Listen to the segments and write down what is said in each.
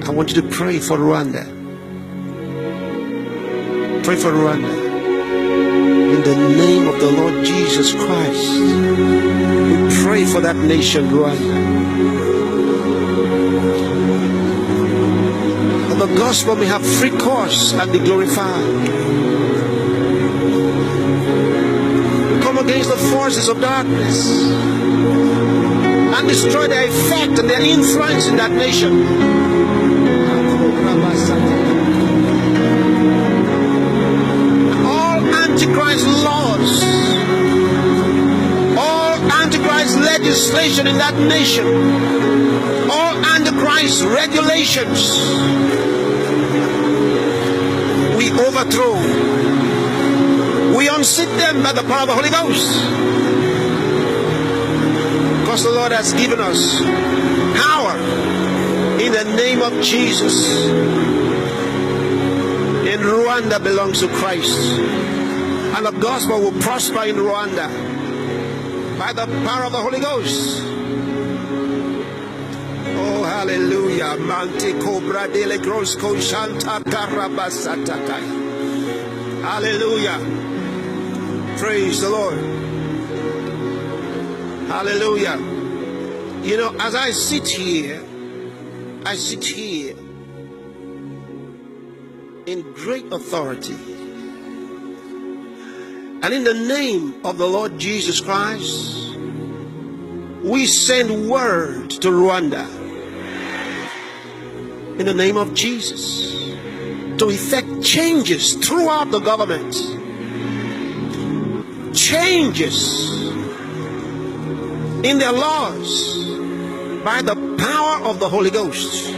I want you to pray for Rwanda. Pray for Rwanda. In the name of the Lord Jesus Christ, we pray for that nation, Rwanda. That the gospel may have free course and be glorified. We come against the forces of darkness and destroy their effect and their influence in that nation. All Antichrist laws, all Antichrist legislation in that nation, all Antichrist regulations, we overthrow. We unseat them by the power of the Holy Ghost. Because the Lord has given us power in the name of Jesus. And Rwanda belongs to Christ. And the gospel will prosper in Rwanda by the power of the Holy Ghost. Oh, hallelujah. Mante cobra dele grosco shanta karabasatakai. Hallelujah. Praise the Lord. Hallelujah. You know, as I sit here in great authority. And in the name of the Lord Jesus Christ, we send word to Rwanda. In the name of Jesus, to effect changes throughout the government. Changes in their laws by the power of the Holy Ghost.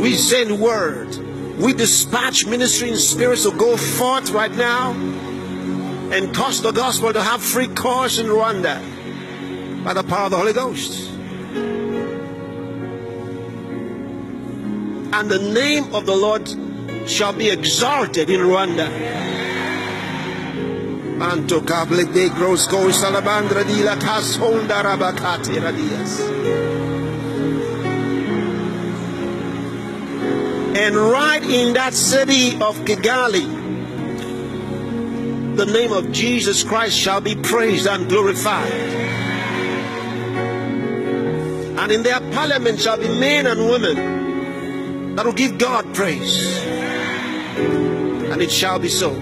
We send word. We dispatch ministering spirits to go forth right now and cause the gospel to have free course in Rwanda by the power of the Holy Ghost. And the name of the Lord shall be exalted in Rwanda. Anto cable de grosco salabandra di la casonda rabacati radias. And right in that city of Kigali, the name of Jesus Christ shall be praised and glorified. And in their parliament shall be men and women that will give God praise. And it shall be so.